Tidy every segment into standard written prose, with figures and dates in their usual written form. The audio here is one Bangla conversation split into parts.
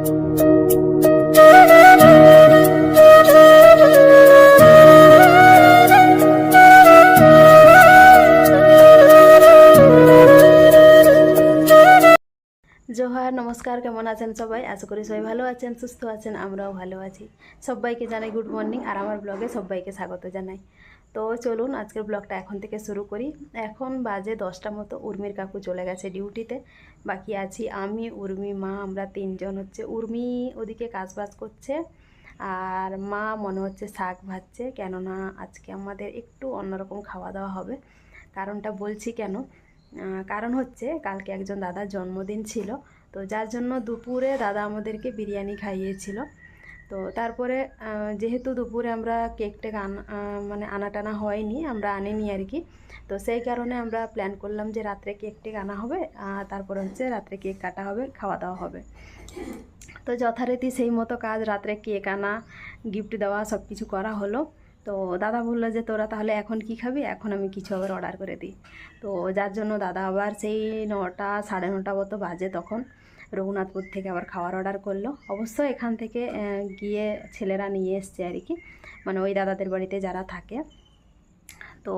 जोहार नमस्कार केमन आছেন সবাই আশা করি সবাই ভালো আছেন সুস্থ আছেন আমরাও ভালো আছি সবাইকে জানাই গুড মর্নিং আর আমার ব্লগে সবাইকে স্বাগত জানাই। তো চলুন আজকের ব্লগটা এখন থেকে শুরু করি। এখন বাজে 10টা মতো, উর্মির কাকু চলে গেছে ডিউটিতে, বাকি আছি আমি, উর্মি, মা, আমরা তিনজন। হচ্ছে উর্মি ওদিকে কাজবাজ করছে আর মা মনে হচ্ছে শাক ভাজছে, কেননা আজকে আমাদের একটু অন্যরকম খাওয়া দাওয়া হবে। কারণটা বলছি কেন, কারণ হচ্ছে কালকে একজন দাদার জন্মদিন ছিল, তো যার জন্য দুপুরে দাদা আমাদেরকে বিরিয়ানি খাইয়েছিল। তো তারপরে যেহেতু দুপুরে আমরা কেক মানে আনা টানা হয়নি, আমরা আনিনি আর কি, তো সেই কারণে আমরা প্ল্যান করলাম যে রাত্রে কেক আনা হবে, তারপরে হচ্ছে রাত্রে কেক কাটা হবে, খাওয়া দাওয়া হবে। তো যথারীতি সেই মতো কাজ, রাত্রে কেক আনা, গিফট দেওয়া, সব কিছু করা হলো। তো দাদা বললো যে তোরা তাহলে এখন কি খাবি, এখন আমি কিছু আবার অর্ডার করে দিই। তো যার জন্য দাদা আবার সেই 9টা সাড়ে 9টা মতো বাজে তখন রঘুনাথপুর থেকে আবার খাবার অর্ডার করলো। অবশ্য এখান থেকে গিয়ে ছেলেরা নিয়ে এসছে আর কি, মানে ওই দাদাদের বাড়িতে যারা থাকে, তো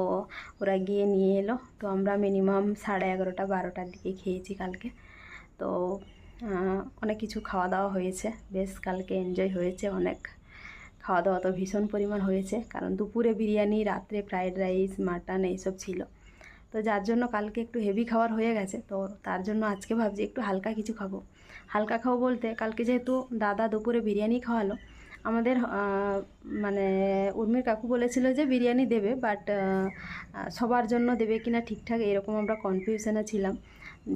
ওরা গিয়ে নিয়ে এলো। তো আমরা মিনিমাম 11:30 12টার দিকে খেয়েছি কালকে। তো অনেক কিছু খাওয়া দাওয়া হয়েছে, বেশ কালকে এনজয় হয়েছে অনেক। খাওয়া দাওয়া তো ভীষণ পরিমাণ হয়েছে, কারণ দুপুরে বিরিয়ানি, রাত্রে ফ্রাইড রাইস, মাটন এইসব ছিল। তো যার জন্য কালকে একটু হেভি খাবার হয়ে গেছে, তো তার জন্য আজকে ভাবছি একটু হালকা কিছু খাবো। হালকা খাবো বলতে, কালকে যেহেতু দাদা দুপুরে বিরিয়ানি খাওয়ালো আমাদের, মানে উর্মির কাকু বলেছিল যে বিরিয়ানি দেবে, বাট সবার জন্য দেবে কিনা ঠিকঠাক এরকম আমরা কনফিউশনে ছিলাম,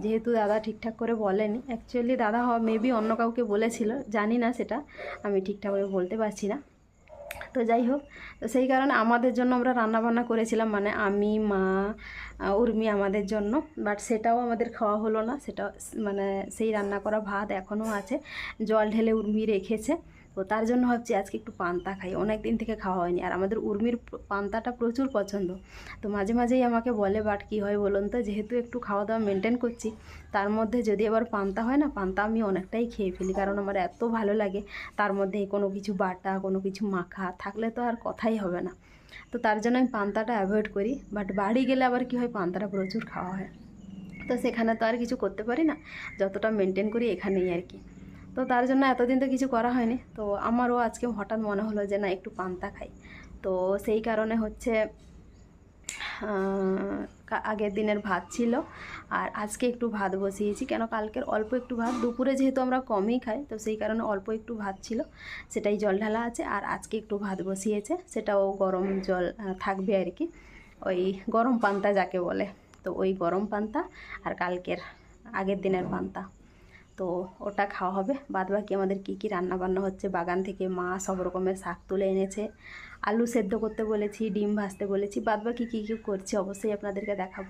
যেহেতু দাদা ঠিকঠাক করে বলেনি। অ্যাকচুয়ালি দাদা মেবি অন্য কাউকে বলেছিল, জানি না, সেটা আমি ঠিকঠাকভাবে বলতে পারছি না। তো যাই হোক, তো সেই কারণে আমাদের জন্য আমরা রান্নাবান্না করেছিলাম, মানে আমি, মা, উর্মি আমাদের জন্য, বাট সেটাও আমাদের খাওয়া হলো না। সেটা মানে সেই রান্না করা ভাত এখনও আছে, জল ঢেলে উর্মি রেখেছে। তো তার জন্য ভাবছি আজকে একটু পান্তা খাই, অনেক দিন থেকে খাওয়া হয়নি। আর আমাদের উর্মির পান্তাটা প্রচুর পছন্দ, তো মাঝে মাঝেই আমাকে বলে, বাট কী হয় বলুন তো, যেহেতু একটু খাওয়া দাওয়া মেনটেন করছি, তার মধ্যে যদি আবার পান্তা হয় না, পান্তা আমি অনেকটাই খেয়ে ফেলি, কারণ আমার এত ভালো লাগে। তার মধ্যে কোনো কিছু বাটা, কোনো কিছু মাখা থাকলে তো আর কথাই হবে না। তো তার জন্য আমি পান্তাটা অ্যাভয়েড করি, বাট বাড়ি গেলে আবার কি হয়, পান্তাটা প্রচুর খাওয়া হয়। তো সেখানে তো আর কিছু করতে পারি না, যতটা মেনটেন করি এখানেই আর কি। তো তার জন্য এতদিন তো কিছু করা হয়নি, তো আমারও আজকে হঠাৎ মনে হলো যে না একটু পান্তা খাই। তো সেই কারণে হচ্ছে আগের দিনের ভাত ছিল, আর আজকে একটু ভাত বসিয়েছি, কেন কালকের অল্প একটু ভাত, দুপুরে যেহেতু আমরা কমই খাই, তো সেই কারণে অল্প একটু ভাত ছিল, সেটাই জল ঢালা আছে। আর আজকে একটু ভাত বসিয়েছে, সেটাও গরম জল থাকবে আর কি, ওই গরম পান্তা যাকে বলে, তো ওই গরম পান্তা আর কালকের আগের দিনের পান্তা, তো ওটা খাওয়া হবে। বাদবাকি আমাদের কি কি রান্না বান্না হচ্ছে, বাগান থেকে মা সব রকমের শাক তুলে এনেছে, আলু সেদ্ধ করতে বলেছি, ডিম ভাজতে বলেছি, বাদবাকি কী কী করছি অবশ্যই আপনাদেরকে দেখাবো।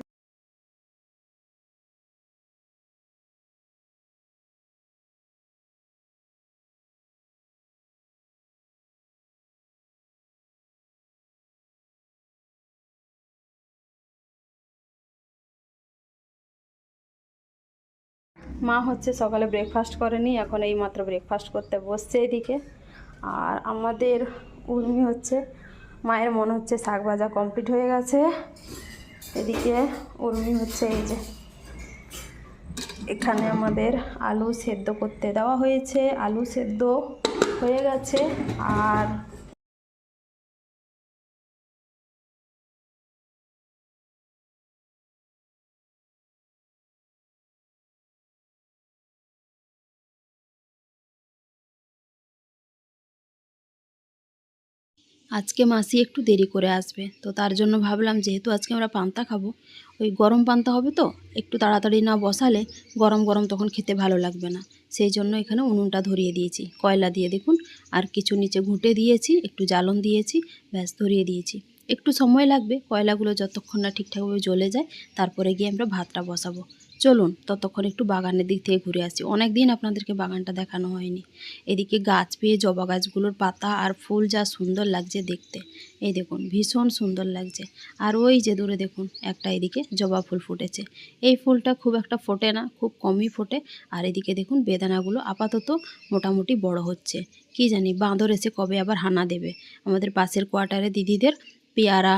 মা হচ্ছে সকালে ব্রেকফাস্ট করেনি, এখন এই মাত্র ব্রেকফাস্ট করতে বসছে এদিকে। আর আমাদের উর্মি হচ্ছে, মায়ের মনে হচ্ছে শাক ভাজা কমপ্লিট হয়ে গেছে, এদিকে উর্মি হচ্ছে এই যে এখানে আমাদের আলু সেদ্ধ করতে দেওয়া হয়েছে, আলু সেদ্ধ হয়ে গেছে। আর আজকে মাসি একটু দেরি করে আসবে, তো তার জন্য ভাবলাম যেহেতু আজকে আমরা পান্তা খাবো, ওই গরম পান্তা হবে, তো একটু তাড়াতাড়ি না বসালে গরম গরম তখন খেতে ভালো লাগবে না। সেই জন্য এখানে উনুনটা ধরিয়ে দিয়েছি কয়লা দিয়ে, দেখুন, আর কিছু নিচে ঘুঁটে দিয়েছি, একটু জ্বালন দিয়েছি, ব্যাস ধরিয়ে দিয়েছি। একটু সময় লাগবে কয়লাগুলো যতক্ষণ না ঠিকঠাকভাবে জ্বলে যায়, তারপরে গিয়ে আমরা ভাতটা বসাবো। চলুন ততক্ষণ একটু বাগানের দিক থেকে ঘুরে আসি, অনেক দিন আপনাদেরকে বাগানটা দেখানো হয়নি। এদিকে গাছ পেয়ে জবা গাছগুলোর পাতা আর ফুল যা সুন্দর লাগছে দেখতে, এই দেখুন ভীষণ সুন্দর লাগছে। আর ওই যে দূরে দেখুন একটা এদিকে জবা ফুল ফুটেছে। এই ফুলটা খুব একটা ফোটে না, খুব কমই ফোটে। আর এদিকে দেখুন বেদানাগুলো আপাতত মোটামুটি বড় হচ্ছে। কি জানি বাঁদর এসে কবে আবার হানা দেবে। আমাদের পাশের কোয়ার্টারে দিদিদের পেয়ারা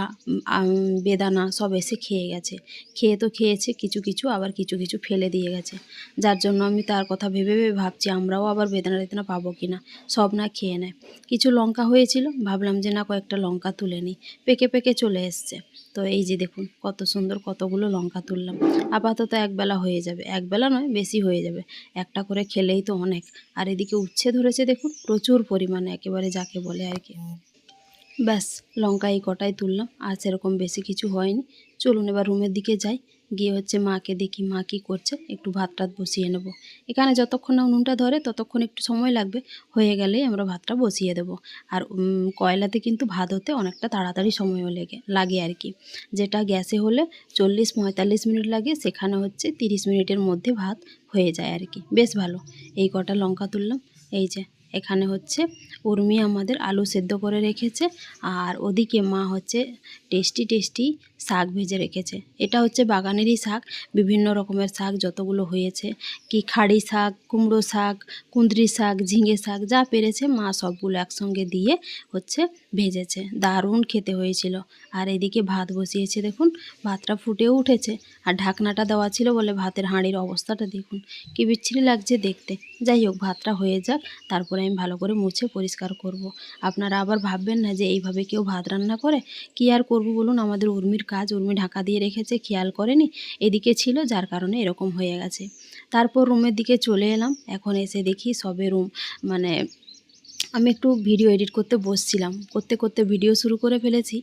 বেদানা সব এসে খেয়ে গেছে। খেয়ে তো খেয়েছে কিছু কিছু, আবার কিছু কিছু ফেলে দিয়ে গেছে। যার জন্য আমি তার কথা ভেবে ভেবে ভাবছি আমরাও আবার বেদানা টেদানা পাবো কি না, সব না খেয়ে নেয়। কিছু লঙ্কা হয়েছিল, ভাবলাম যে না কয়েকটা লঙ্কা তুলে নিই, পেকে পেকে চলে এসছে। তো এই যে দেখুন কত সুন্দর কতগুলো লঙ্কা তুললাম। আপাতত একবেলা হয়ে যাবে, একবেলা নয় বেশি হয়ে যাবে, একটা করে খেলেই তো অনেক। আর এদিকে উচ্ছে ধরেছে দেখুন প্রচুর পরিমাণে, একেবারে যাকে বলে আর কি। ব্যাস লঙ্কা এই কটাই তুললাম, আর সেরকম বেশি কিছু হয়নি। চলুন এবার রুমের দিকে যাই, গিয়ে হচ্ছে মাকে দেখি মা কী করছে, একটু ভাত টাত বসিয়ে নেব। এখানে যতক্ষণ না উনুনটা ধরে ততক্ষণ একটু সময় লাগবে, হয়ে গেলেই আমরা ভাতটা বসিয়ে দেব। আর কয়লাতে কিন্তু ভাত হতে অনেকটা তাড়াতাড়ি সময়ও লাগে আর কি। যেটা গ্যাসে হলে 40-45 মিনিট লাগে, সেখানে হচ্ছে 30 মিনিটের মধ্যে ভাত হয়ে যায় আর কি, বেশ ভালো। এই কটা লঙ্কা তুললাম। এই যে এখানে হচ্ছে উর্মি আমাদের আলু সেদ্ধ করে রেখেছে, আর ওদিকে মা হচ্ছে টেস্টি টেস্টি শাক ভেজে রেখেছে। এটা হচ্ছে বাগানেরই শাক, বিভিন্ন রকমের শাক যতগুলো হয়েছে, কি খাড়ি শাক, কুমড়ো শাক, কুঁদরি শাক, ঝিঙে শাক, যা পেরেছে মা সবগুলো একসঙ্গে দিয়ে হচ্ছে ভেজেছে, দারুণ খেতে হয়েছিল। আর এদিকে ভাত বসিয়েছে দেখুন, ভাতটা ফুটেও উঠেছে, আর ঢাকনাটা দেওয়া ছিল বলে ভাতের হাঁড়ির অবস্থাটা দেখুন কি বিচ্ছিরি লাগছে দেখতে। যাই হোক ভাতটা হয়ে যাক, তারপরে আমি ভালো করে মুছে পরিষ্কার করব। আপনারা আবার ভাববেন না যে এইভাবে কেউ ভাত রান্না করে। কী আর করব বলুন, আমাদের উর্মির কাজ, উর্মি ঢাকা দিয়ে রেখেছে, খেয়াল করেনি, এদিকে ছিল যার কারণে এরকম হয়ে গেছে। তারপর রুমের দিকে চলে এলাম, এখন এসে দেখি সবে রুম মানে আমি একটু ভিডিও এডিট করতে বসছিলাম, করতে করতে ভিডিও শুরু করে ফেলেছি,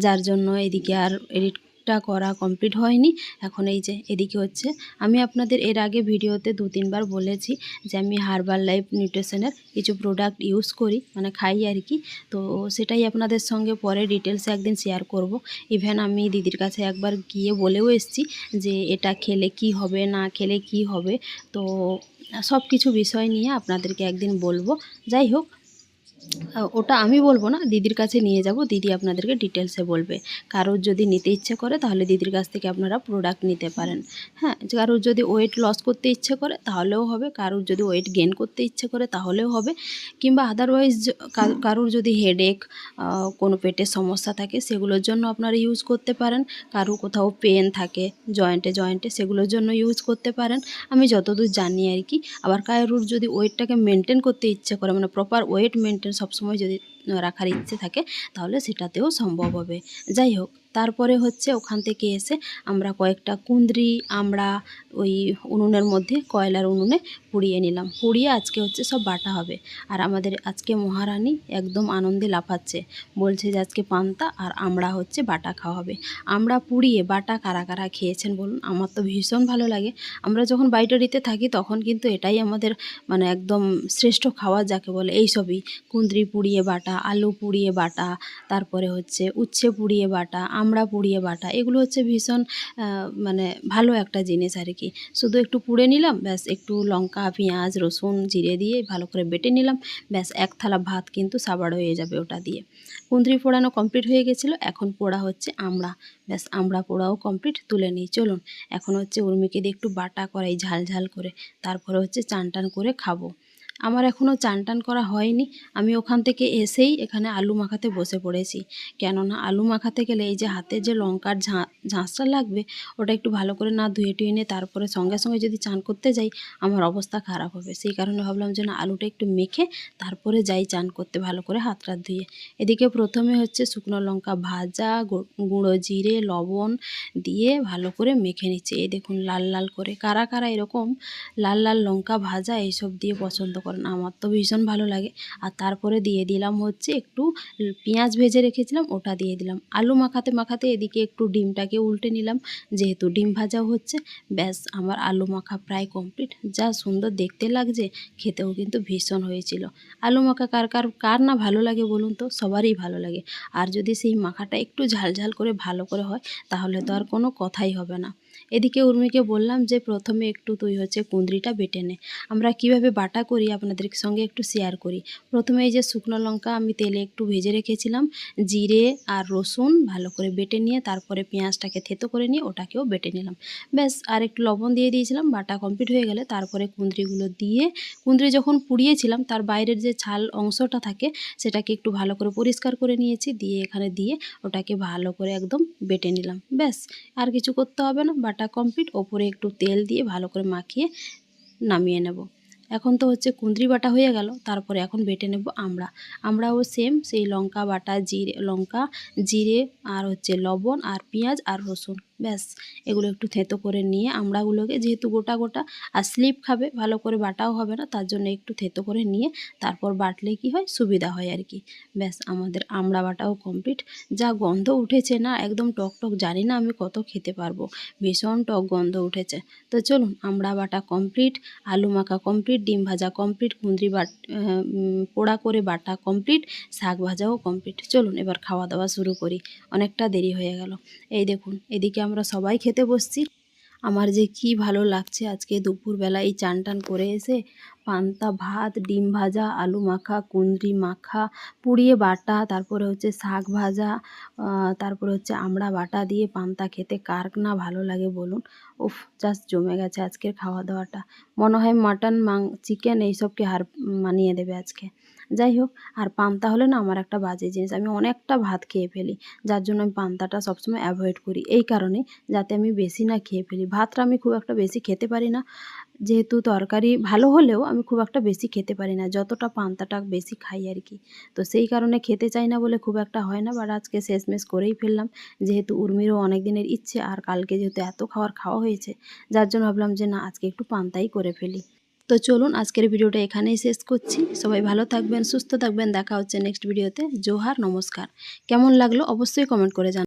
যার জন্য এদিকে আর এডিটটা করা কমপ্লিট হয়নি। এখন এই যে এদিকে হচ্ছে আমি আপনাদের এর আগে ভিডিওতে 2-3 বার বলেছি যে আমি হার্বাল লাইফ নিউট্রিশনের কিছু প্রোডাক্ট ইউজ করি, মানে খাই আর কি। তো সেটাই আপনাদের সঙ্গে পরে ডিটেলসে একদিন শেয়ার করব। ইভেন আমি দিদির কাছে একবার গিয়ে বলেও এসেছি যে এটা খেলে কি হবে, না খেলে কি হবে। তো সব কিছু বিষয় নিয়ে আপনাদেরকে একদিন বলবো। যাই হোক ওটা আমি বলবো না, দিদির কাছে নিয়ে যাব, দিদি আপনাদেরকে ডিটেলসে বলবে। কারোর যদি নিতে ইচ্ছে করে তাহলে দিদির কাছ থেকে আপনারা প্রোডাক্ট নিতে পারেন। হ্যাঁ, কারোর যদি ওয়েট লস করতে ইচ্ছে করে তাহলেও হবে, কারোর যদি ওয়েট গেইন করতে ইচ্ছে করে তাহলেও হবে, কিংবা আদারওয়াইজ কারোর যদি হেডেক, কোনো পেটের সমস্যা থাকে সেগুলোর জন্য আপনারা ইউজ করতে পারেন। কারোর কোথাও পেন থাকে জয়েন্টে জয়েন্টে, সেগুলোর জন্য ইউজ করতে পারেন, আমি যতদূর জানি আর কি। আবার কারোর যদি ওয়েটটাকে মেনটেন করতে ইচ্ছে করে, মানে প্রপার ওয়েট মেনটেন সবসময় যদি রাখার ইচ্ছে থাকে, তাহলে সেটাতেও সম্ভব হবে। যাই হোক তারপরে হচ্ছে ওখান থেকে এসে আমরা কয়েকটা কুঁদরি আমরা ওই উনুনের মধ্যে, কয়লার উনুনে পুড়িয়ে নিলাম। পুড়িয়ে আজকে হচ্ছে সব বাটা হবে। আর আমাদের আজকে মহারানী একদম আনন্দে লাফাচ্ছে, বলছে যে আজকে পান্তা আর আমরা হচ্ছে বাটা খাওয়া হবে। আমরা পুড়িয়ে বাটা কারা কারা খেয়েছেন বলুন? আমার তো ভীষণ ভালো লাগে। আমরা যখন বাইটারিতে থাকি তখন কিন্তু এটাই আমাদের মানে একদম শ্রেষ্ঠ খাওয়া যাকে বলে, এইসবই কুঁদরি পুড়িয়ে বাটা, আলু পুড়িয়ে বাটা, তারপরে হচ্ছে উচ্ছে পুড়িয়ে বাটা, আমড়া পুড়িয়ে বাটা, এগুলো হচ্ছে ভীষণ মানে ভালো একটা জিনিস আর কি। শুধু একটু পুড়ে নিলাম, ব্যাস একটু লঙ্কা, পেঁয়াজ, রসুন, জিরে দিয়ে ভালো করে বেটে নিলাম, ব্যাস এক থালা ভাত কিন্তু সাবাড় হয়ে যাবে ওটা দিয়ে। কুঁদরি পোড়ানো কমপ্লিট হয়ে গেছিলো, এখন পোড়া হচ্ছে আমড়া, ব্যাস আমড়া পোড়াও কমপ্লিট, তুলে নিই। চলুন এখন হচ্ছে উর্মিকে দিয়ে একটু বাটা করাই ঝাল ঝাল করে, তারপরে হচ্ছে চান টান করে খাবো। আমার এখনও চান টান করা হয়নি, আমি ওখান থেকে এসেই এখানে আলু মাখাতে বসে পড়েছি। কেননা আলু মাখাতে গেলে এই যে হাতে যে লঙ্কার ঝাঁসটা লাগবে, ওটা একটু ভালো করে না ধুয়ে টুয়ে নিয়ে তারপরে সঙ্গে সঙ্গে যদি চান করতে যাই আমার অবস্থা খারাপ হবে। সেই কারণে ভাবলাম যে না, আলুটা একটু মেখে তারপরে যাই চান করতে ভালো করে হাত টাত ধুয়ে। এদিকে প্রথমে হচ্ছে শুকনো লঙ্কা ভাজা, গুঁড়ো জিরে, লবণ দিয়ে ভালো করে মেখে নিচ্ছি। এই দেখুন লাল লাল করে, কারা কারা এরকম লাল লাল লঙ্কা ভাজা এইসব দিয়ে পছন্দ করেন, আমার তো ভীষণ ভালো লাগে। আর তারপরে দিয়ে দিলাম হচ্ছে একটু পেঁয়াজ ভেজে রেখেছিলাম, ওটা দিয়ে দিলাম। আলু মাখাতে মাখাতে এদিকে একটু ডিমটাকে উল্টে নিলাম, যেহেতু ডিম ভাজাও হচ্ছে। ব্যাস আমার আলু মাখা প্রায় কমপ্লিট। যা সুন্দর দেখতে লাগছে, খেতেও কিন্তু ভীষণ হয়েছিল। আলু মাখা কার কার কার না ভালো লাগে বলুন তো? সবারই ভালো লাগে। আর যদি সেই মাখাটা একটু ঝাল ঝাল করে ভালো করে হয় তাহলে তো আর কোনো কথাই হবে না। এদিকে উর্মিকে বললাম যে প্রথমে একটু তুই হচ্ছে কুঁদরিটা বেটে নে। আমরা কিভাবে বাটা করি আপনাদের সঙ্গে একটু শেয়ার করি। প্রথমে এই যে শুকনো লঙ্কা আমি তেলে একটু ভেজে রেখেছিলাম, জিরে আর রসুন ভালো করে বেটে নিয়ে তারপরে পেঁয়াজটাকে থেতো করে নিয়ে ওটাকেও বেটে নিলাম। ব্যাস, আর একটু লবণ দিয়ে দিয়েছিলাম। বাটা কমপ্লিট হয়ে গেলে তারপরে কুঁদরিগুলো দিয়ে, কুঁদরি যখন পুড়িয়েছিলাম তার বাইরের যে ছাল অংশটা থাকে সেটাকে একটু ভালো করে পরিষ্কার করে নিয়েছি, দিয়ে এখানে দিয়ে ওটাকে ভালো করে একদম বেটে নিলাম। ব্যাস, আর কিছু করতে হবে না, বাটা কমপ্লিট। ওপরে একটু তেল দিয়ে ভালো করে মাখিয়ে নামিয়ে নেব। এখন তো হচ্ছে কুঁদরি বাটা হয়ে গেল, তারপরে এখন বেটে নেব আমরাও সেম সেই লঙ্কা বাটা, লঙ্কা, জিরে আর হচ্ছে লবণ আর পেঁয়াজ আর রসুন, ব্যাস এগুলো একটু থেতো করে নিয়ে আমড়াগুলোকে, যেহেতু গোটা গোটা আর স্লিপ খাবে, ভালো করে বাটাও হবে না, তার জন্য একটু থেতো করে নিয়ে তারপর বাটলে কি হয়, সুবিধা হয় আর কি। ব্যাস, আমাদের আমড়া বাটাও কমপ্লিট। যা গন্ধ উঠেছে না, একদম টক টক, জানি না আমি কত খেতে পারবো, ভীষণ টক গন্ধ উঠেছে। তো চলুন, আমড়া বাটা কমপ্লিট, আলু মাখা কমপ্লিট, ডিম ভাজা কমপ্লিট, কুঁদরি পোড়া করে বাটা কমপ্লিট, শাক ভাজাও কমপ্লিট। চলুন এবার খাওয়া দাওয়া শুরু করি, অনেকটা দেরি হয়ে গেল। এই দেখুন, এদিকে আমরা সবাই খেতে বসছি। আমার যে কি ভালো লাগছে আজকে দুপুরবেলা এই চান টান করে এসে পান্তা ভাত, ডিম ভাজা, আলু মাখা, কুঁদরি মাখা, পুড়িয়ে বাটা, তারপরে হচ্ছে শাক ভাজা, তারপরে হচ্ছে আমড়া বাটা দিয়ে পান্তা খেতে কার না ভালো লাগে বলুন। উফ, জাস্ট জমে গেছে আজকের খাওয়া দাওয়াটা। মনে হয় মাটন, চিকেন এইসবকে হার মানিয়ে দেবে আজকে। যাই হোক, আর পান্তা হলে না আমার একটা বাজে জিনিস, আমি অনেকটা ভাত খেয়ে ফেলি, যার জন্য আমি পান্তাটা সবসময় অ্যাভয়েড করি, এই কারণে যাতে আমি বেশি না খেয়ে ফেলি। ভাতটা আমি খুব একটা বেশি খেতে পারি না, যেহেতু তরকারি ভালো হলেও আমি খুব একটা বেশি খেতে পারি না, যতটা পান্তাটা বেশি খাই আর কি। তো সেই কারণে খেতে চাই না বলে খুব একটা হয় না, বাট আজকে শেষমেশ করেই ফেললাম, যেহেতু উর্মিরও অনেক দিনের ইচ্ছে, আর কালকে যেহেতু এত খাওয়া হয়েছে, যার জন্য ভাবলাম যে না, আজকে একটু পান্তাই করে ফেলি। তো চলুন আজকের ভিডিওটা এখানেই শেষ করছি। সবাই ভালো থাকবেন, সুস্থ থাকবেন, দেখা হচ্ছে নেক্সট ভিডিওতে। জোহার, নমস্কার। কেমন লাগলো অবশ্যই কমেন্ট করে জানাবেন।